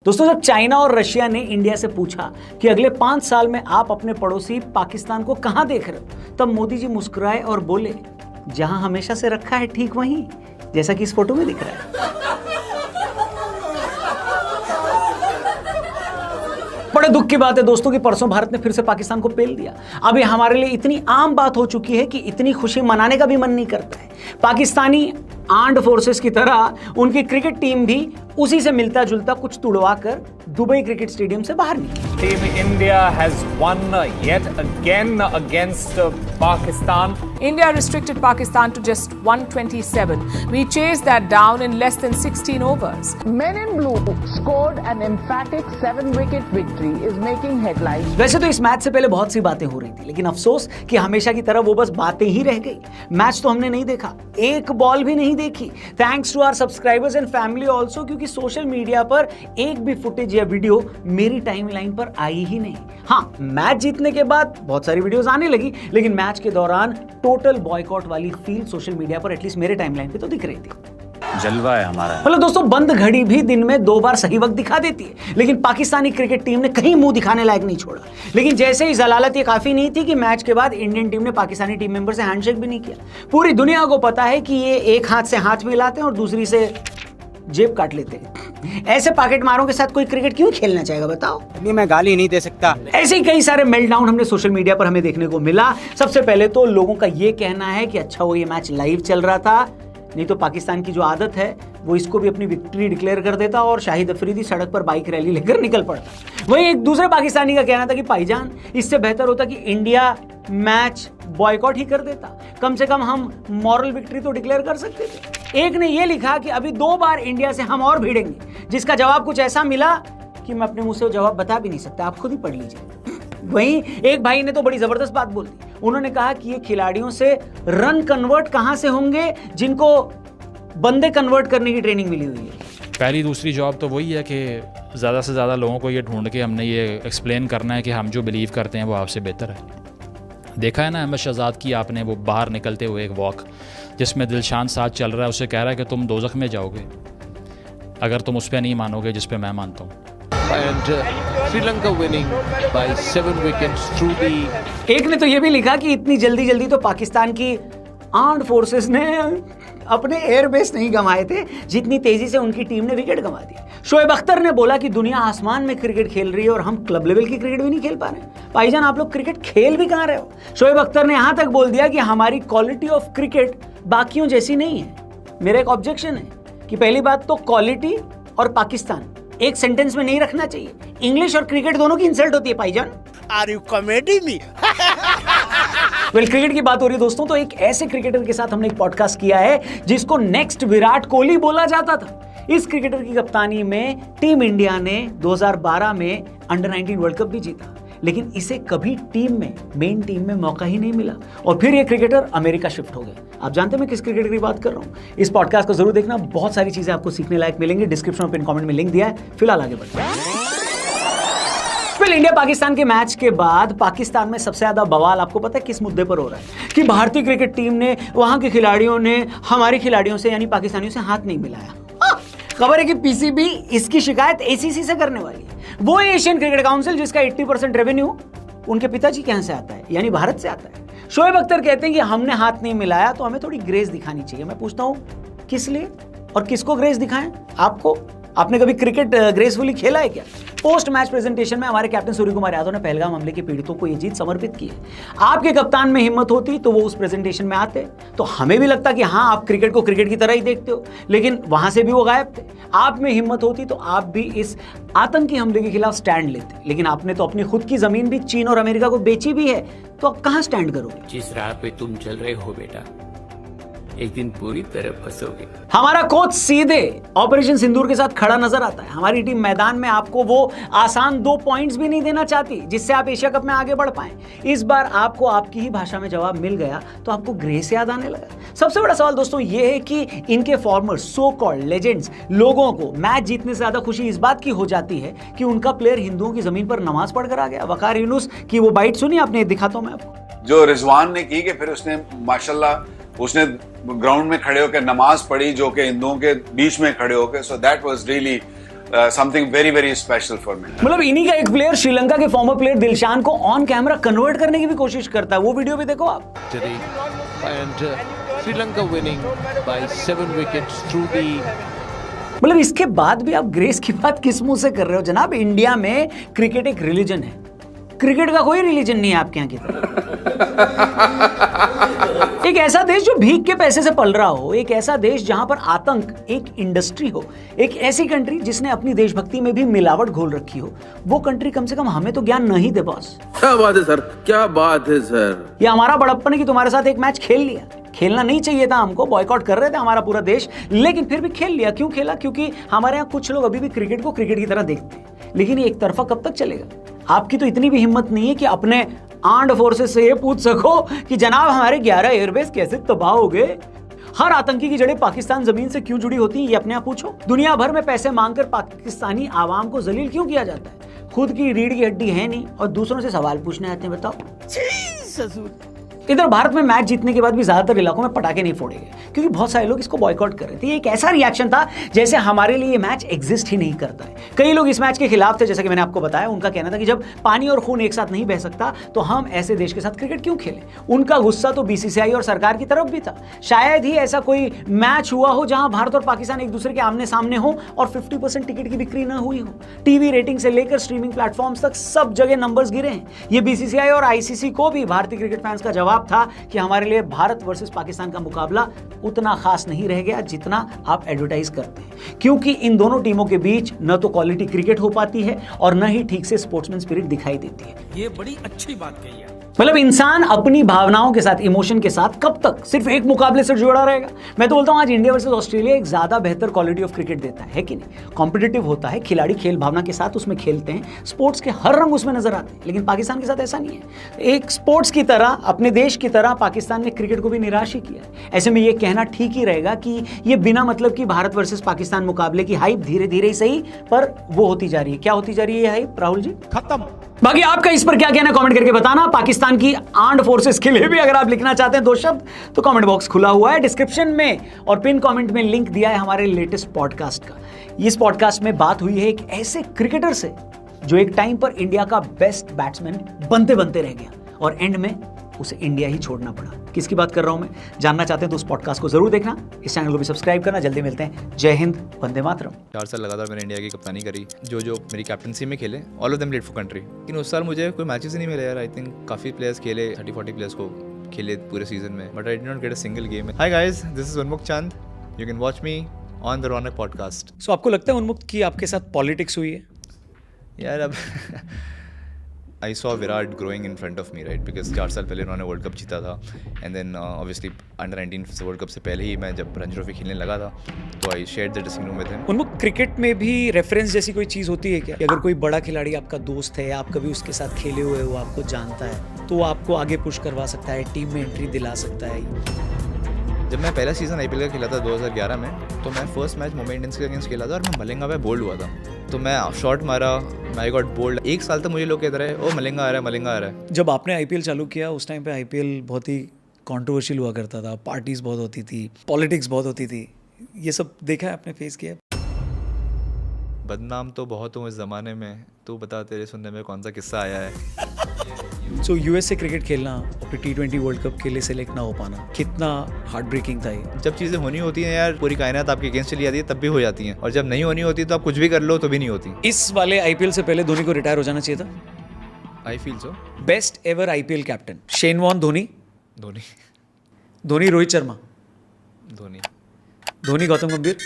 दोस्तों, जब चाइना और रशिया ने इंडिया से पूछा कि अगले 5 साल में आप अपने पड़ोसी पाकिस्तान को कहां देख रहे हो, तब मोदी जी मुस्कुराए और बोले, जहां हमेशा से रखा है ठीक वहीं, जैसा कि इस फोटो में दिख रहा है। बड़े दुख की बात है दोस्तों कि परसों भारत ने फिर से पाकिस्तान को पेल दिया। अब ये हमारे लिए इतनी आम बात हो चुकी है कि इतनी खुशी मनाने का भी मन नहीं करता है। पाकिस्तानी आर्म्ड फोर्सेस की तरह उनकी क्रिकेट टीम भी उसी से मिलता जुलता कुछ तुड़वा कर दुबई क्रिकेट स्टेडियम से बाहर निकली। Team India has won yet again against Pakistan. India restricted Pakistan to just 127. We chased that down in less than 16 overs. Men in blue scored an emphatic 7-wicket victory is making headlines. वैसे तो इस match से पहले बहुत सी बातें हो रही थी, लेकिन अफसोस कि हमेशा की तरह वो बस बातें ही रह गई। मैच तो हमने नहीं देखा, एक बॉल भी नहीं देखी। Thanks to our subscribers and family also, क्योंकि सोशल मीडिया पर एक भी फुटेज या वीडियो मेरी टाइमलाइन पर आई ही नहीं। हाँ, मैच जीतने के बाद बहुत सारी वीडियोस आने लगी, लेकिन मैच के दौरान टोटल बॉयकॉट वाली फील सोशल मीडिया पर एटलीस्ट मेरे टाइमलाइन पे तो दिख रही थी। जलवा है हमारा। मतलब दोस्तों, बंद घड़ी भी दिन में 2 बार सही वक्त दिखा देती है, लेकिन पाकिस्तानी क्रिकेट टीम ने कहीं मुंह दिखाने लायक नहीं छोड़ा। लेकिन जैसे ही जलालत ये काफी नहीं थी कि मैच के बाद इंडियन टीम ने पाकिस्तानी टीम मेंबर से हैंडशेक भी नहीं किया। पूरी दुनिया को पता है कि ये एक हाथ से हाथ मिलाते हैं और दूसरी से जेब काट लेते हैं। ऐसे पॉकेट मारों के साथ कोई क्रिकेट क्यों खेलना चाहेगा बताओ? अभी मैं गाली नहीं दे सकता। ऐसे ही कई सारे मेल्टडाउन हमने सोशल मीडिया पर हमें देखने को मिला। सबसे पहले तो लोगों का ये कहना है कि अच्छा वो ये मैच लाइव चल रहा था, नहीं तो पाकिस्तान की जो आदत है वो इसको भी अपनी विक्ट्री डिक्लेयर कर देता और शाहिद अफरीदी सड़क पर बाइक रैली लेकर निकल पड़ता। वहीं एक दूसरे पाकिस्तानी का कहना था कि भाईजान, इससे बेहतर होता कि इंडिया मैच बॉयकॉट ही कर देता, कम से कम हम मॉरल विक्ट्री तो डिक्लेयर कर सकते थे। एक ने यह लिखा कि अभी 2 बार इंडिया से हम और भिड़ेंगे, जिसका जवाब कुछ ऐसा मिला कि मैं अपने मुंह से जवाब बता भी नहीं सकता, आप खुद ही पढ़ लीजिए। वहीं एक भाई ने तो बड़ी जबरदस्त बात बोल दी। उन्होंने कहा कि ये खिलाड़ियों से रन कन्वर्ट कहां से होंगे जिनको बंदे कन्वर्ट करने की ट्रेनिंग मिली हुई है। पहली दूसरी जॉब तो वही है कि ज़्यादा से ज़्यादा लोगों को ये ढूंढ के हमने ये एक्सप्लेन करना है कि हम जो बिलीव करते हैं वो आपसे बेहतर है। देखा है ना अहमद शहजाद की आपने, वो बाहर निकलते हुए एक वॉक जिसमें दिलशान साथ चल रहा है, उसे कह रहा है कि तुम दोज़ख में जाओगे अगर तुम उस पर नहीं मानोगे जिस पे मैं मानता हूँ। And Sri winning by 7 wickets through the... एक ने तो ये भी लिखा कि इतनी जल्दी तो पाकिस्तान की आर्म्ड फोर्सेस ने अपने एयरबेस नहीं गंवाए थे जितनी तेजी से उनकी टीम ने विकेट गंवा दी। शोएब अख्तर ने बोला कि दुनिया आसमान में क्रिकेट खेल रही है और हम क्लब लेवल की क्रिकेट भी नहीं खेल पा रहे। भाईजान, आप लोग क्रिकेट खेल भी कहां रहे हो? शोएब अख्तर ने यहां तक बोल दिया कि हमारी क्वालिटी ऑफ क्रिकेट बाकियों जैसी नहीं है। मेरा एक ऑब्जेक्शन है कि पहली बात तो क्वालिटी और पाकिस्तान एक सेंटेंस में नहीं रखना चाहिए। इंग्लिश और क्रिकेट दोनों की इंसल्ट होती है भाईजान। Are you comedy me? Well, cricket की बात हो रही है दोस्तों, तो एक ऐसे क्रिकेटर के साथ हमने एक पॉडकास्ट किया है जिसको नेक्स्ट विराट कोहली बोला जाता था। इस क्रिकेटर की कप्तानी में टीम इंडिया ने 2012 में अंडर 19 वर्ल्ड कप भी जीता, लेकिन इसे कभी मेन टीम में मौका ही नहीं मिला और फिर ये क्रिकेटर अमेरिका शिफ्ट हो गया। आप जानते हैं मैं किस क्रिकेटर की बात कर रहा हूं? इस पॉडकास्ट को जरूर देखना, बहुत सारी चीजें आपको सीखने लायक मिलेंगी। डिस्क्रिप्शन और पिन कमेंट में लिंक दिया है। फिलहाल आगे बढ़ते हैं। इंडिया पाकिस्तान के मैच के बाद पाकिस्तान में सबसे ज्यादा बवाल आपको पता है किस मुद्दे पर हो रहा है? कि भारतीय क्रिकेट टीम ने, वहां के खिलाड़ियों ने हमारे खिलाड़ियों से यानी पाकिस्तानियों से हाथ नहीं मिलाया। खबर है कि पीसीबी इसकी शिकायत एसीसी से करने वाली है। वो एशियन क्रिकेट काउंसिल जिसका 80% रेवेन्यू उनके पिताजी के यहां से आता है, यानी भारत से आता है। शोएब अख्तर कहते हैं कि हमने हाथ नहीं मिलाया तो हमें थोड़ी ग्रेस दिखानी चाहिए। मैं पूछता हूं किस लिए और किसको ग्रेस दिखाएं? आपको? आपने कभी क्रिकेट ग्रेसफुली खेला है क्या? पोस्ट मैच प्रेजेंटेशन में हमारे कैप्टन सूर्य कुमार यादव ने पहलगाम हमले के पीड़ितों को यह जीत समर्पित की है। आपके कप्तान में हिम्मत होती तो वो उस प्रेजेंटेशन में आते, तो हमें भी लगता कि हाँ, आप क्रिकेट को क्रिकेट की तरह ही देखते हो, लेकिन वहां से भी वो गायब थे। आप में हिम्मत होती तो आप भी इस आतंकी हमले के खिलाफ स्टैंड लेते, लेकिन आपने तो अपनी खुद की जमीन भी चीन और अमेरिका को बेची भी है, तो आप कहां स्टैंड करोगे? जिस राह पे तुम चल रहे हो बेटा, एक दिन पूरी तरह फंसोगे। हमारा कोच सीधे ऑपरेशन सिंदूर के साथ खड़ा नजर आता है। हमारी टीम मैदान में आपको वो आसान 2 पॉइंट्स भी नहीं देना चाहती जिससे आप एशिया कप में आगे बढ़ पाएं। इस बार आपको आपकी ही भाषा में जवाब मिल गया तो आपको ग्रेस याद आने लगा। सबसे बड़ा सवाल दोस्तों ये है कि इनके फॉर्मर सो कॉल्ड लेजेंड्स लोगों को मैच जीतने से ज्यादा खुशी इस बात की हो जाती है कि उनका प्लेयर हिंदुओं की जमीन पर नमाज पढ़कर आ गया। वकार यूनुस की वो बाइट सुनी आपने? दिखाता हूं मैं आपको। जो रिजवान ने की कि फिर उसने माशाल्लाह उसने ग्राउंड में खड़े होकर नमाज पढ़ी, जो कि हिंदुओं के बीच में खड़े होकर, so that was really something very very special for me. मतलब इन्हीं का एक प्लेयर श्रीलंका के फॉर्मर प्लेयर दिलशान को ऑन कैमरा कन्वर्ट करने की भी कोशिश करता है, वो वीडियो भी देखो आप। And Sri Lanka winning by 7 wickets through the मतलब इसके बाद भी आप ग्रेस की बात किस मुंह से कर रहे हो जनाब? इंडिया में क्रिकेट एक रिलीजन है, क्रिकेट का कोई रिलीजन नहीं है आपके यहाँ की तरह। एक ऐसा देश जो भीख के पैसे से पल रहा हो, एक ऐसा देश जहां पर आतंक एक इंडस्ट्री हो, एक ऐसी कंट्री जिसने अपनी देशभक्ति में भी मिलावट घोल रखी हो, वो कंट्री कम से कम हमें तो ज्ञान नहीं दे बॉस। क्या बात है सर, क्या बात है सर। ये हमारा बड़प्पन है कि तुम्हारे साथ एक मैच खेल लिया, खेलना नहीं चाहिए था हमको, बॉयकॉट कर रहे थे हमारा पूरा देश, लेकिन फिर भी खेल लिया। क्यों खेला? क्योंकि हमारे यहाँ कुछ लोग अभी भी क्रिकेट को क्रिकेट की तरह देखते हैं। लेकिन ये एक तरफा कब तक चलेगा? आपकी तो इतनी भी हिम्मत नहीं है कि अपने आर्म्ड फोर्सेस से ये पूछ सको कि जनाब हमारे 11 एयरबेस कैसे तबाह हो गए। हर आतंकी की जड़ें पाकिस्तान जमीन से क्यों जुड़ी होती हैं, ये अपने आप पूछो। दुनिया भर में पैसे मांगकर पाकिस्तानी आवाम को जलील क्यों किया जाता है? खुद की रीढ़ की हड्डी है नहीं और दूसरों से सवाल पूछने आते हैं, बताओ। इधर भारत में मैच जीतने के बाद भी ज्यादातर इलाकों में पटाखे नहीं फोड़े गए क्योंकि बहुत सारे लोग इसको बॉयकॉट कर रहे थे। ये एक ऐसा रिएक्शन था जैसे हमारे लिए ये मैच एग्जिस्ट ही नहीं करता है। कई लोग इस मैच के खिलाफ थे, जैसा कि मैंने आपको बताया। उनका कहना था कि जब पानी और खून एक साथ नहीं बह सकता तो हम ऐसे देश के साथ क्रिकेट क्यों खेलें। उनका गुस्सा तो बीसीसीआई और सरकार की तरफ भी था। शायद ही ऐसा कोई मैच हुआ हो जहां भारत और पाकिस्तान एक दूसरे के आमने सामने हो और 50% टिकट की बिक्री न हुई हो। टीवी रेटिंग से लेकर स्ट्रीमिंग प्लेटफॉर्म्स तक सब जगह नंबर्स गिरे हैं। ये बीसीसीआई और आईसीसी को भी भारतीय क्रिकेट फैंस का जवाब था कि हमारे लिए भारत वर्सेस पाकिस्तान का मुकाबला उतना खास नहीं रह गया जितना आप एडवर्टाइज करते हैं, क्योंकि इन दोनों टीमों के बीच न तो क्वालिटी क्रिकेट हो पाती है और न ही ठीक से स्पोर्ट्समैन स्पिरिट दिखाई देती है। ये बड़ी अच्छी बात कही है। मतलब इंसान अपनी भावनाओं के साथ, इमोशन के साथ कब तक सिर्फ एक मुकाबले से जुड़ा रहेगा? मैं तो बोलता हूं आज इंडिया वर्सेस ऑस्ट्रेलिया एक ज्यादा बेहतर क्वालिटी ऑफ क्रिकेट देता है कि नहीं? कॉम्पिटिटिव होता है, खिलाड़ी खेल भावना के साथ उसमें खेलते हैं, स्पोर्ट्स के हर रंग उसमें नजर आते हैं। लेकिन पाकिस्तान के साथ ऐसा नहीं है। एक स्पोर्ट्स की तरह, अपने देश की तरह पाकिस्तान ने क्रिकेट को भी निराश ही किया है। ऐसे में यह कहना ठीक ही रहेगा कि यह बिना मतलब की भारत वर्सेस पाकिस्तान मुकाबले की हाइप धीरे धीरे ही सही पर वो होती जा रही है। क्या होती जा रही है हाइप, राहुल जी? खत्म। बाकी आपका इस पर क्या कहना है कमेंट करके बताना। पाकिस्तान की आर्म्ड फोर्सेस के लिए भी अगर आप लिखना चाहते हैं दो शब्द तो कमेंट बॉक्स खुला हुआ है, डिस्क्रिप्शन में और पिन कमेंट में लिंक दिया है हमारे लेटेस्ट पॉडकास्ट का। इस पॉडकास्ट में बात हुई है एक ऐसे क्रिकेटर से जो एक टाइम पर इंडिया का बेस्ट बैट्समैन बनते बनते रह गया और एंड में उसे इंडिया ही छोड़ना पड़ा। किसकी बात कर रहा हूं मैं? जानना चाहते हैं तो उस पॉडकास्ट को जरूर देखना, इस चैनल को भी सब्सक्राइब करना। जल्दी मिलते हैं। जय हिंद, वंदे मातरम। 4 साल लगातार मैंने इंडिया की कप्तानी करी, जो मेरी कैप्टनसी में खेले, all of them played for country. लेकिन उस साल मुझे कोई मैचेस ही नहीं मिले यार। आई थिंक काफ़ी प्लेयर्स खेले, 30-40 प्लेयर्स को खेले पूरे सीजन में, but I did not get a single game. Hi guys, this is Unmukt Chand, you can watch me on the Raunak podcast. So आपको लगता है उन्मुक्त की आपके साथ पॉलिटिक्स हुई है? यार अब I saw Virat growing in front of me, right? Because 4 साल पहले उन्होंने वर्ल्ड कप जीता था, and then obviously under 19 world cup से पहले ही मैं जब रणजी ट्रॉफी खेलने लगा था तो I shared the dressing room with him. उन्मुक्त, क्रिकेट में भी रेफरेंस जैसी कोई चीज़ होती है क्या? अगर कोई बड़ा खिलाड़ी आपका दोस्त है, आप कभी उसके साथ खेले हुए हो, आपको जानता है, तो आपको आगे पुश करवा सकता है, टीम में एंट्री दिला सकता है। जब मैं पहला सीजन आईपीएल का खेला था 2011 में, तो मैं फर्स्ट मैच मुंबई इंडियंस के अगेंस्ट खेला था और मैं मलिंगा पे बोल्ड हुआ था। तो मैं शॉट मारा, आई गॉट बोल्ड। 1 साल तक मुझे लोग कहते रहे ओ मलिंगा आ रहा है, मलिंगा आ रहा है। जब आपने आईपीएल चालू किया उस टाइम पे आईपीएल बहुत ही कंट्रोवर्शियल हुआ करता था, पार्टीज बहुत होती थी, पॉलिटिक्स बहुत होती थी। ये सब देखा है आपने, फेस किया है? बदनाम तो बहुत हूँ इस ज़माने में, तू बता तेरे सुनने में कौन सा किस्सा आया है। सो यूएस से क्रिकेट खेलना और फिर T20 वर्ल्ड कप के लिए सिलेक्ट ना हो पाना कितना हार्ट ब्रेकिंग था ये? जब चीज़ें होनी होती हैं यार, पूरी कायनात आपके अगेंस्ट चली जाती है तब भी हो जाती हैं, और जब नहीं होनी होती तो आप कुछ भी कर लो तो भी नहीं होती। इस वाले आईपीएल से पहले धोनी को रिटायर हो जाना चाहिए था। I feel so. Best ever IPL captain Shane Warne Dhoni, Dhoni Dhoni Rohit Sharma, Dhoni Dhoni Gautam गंभीर,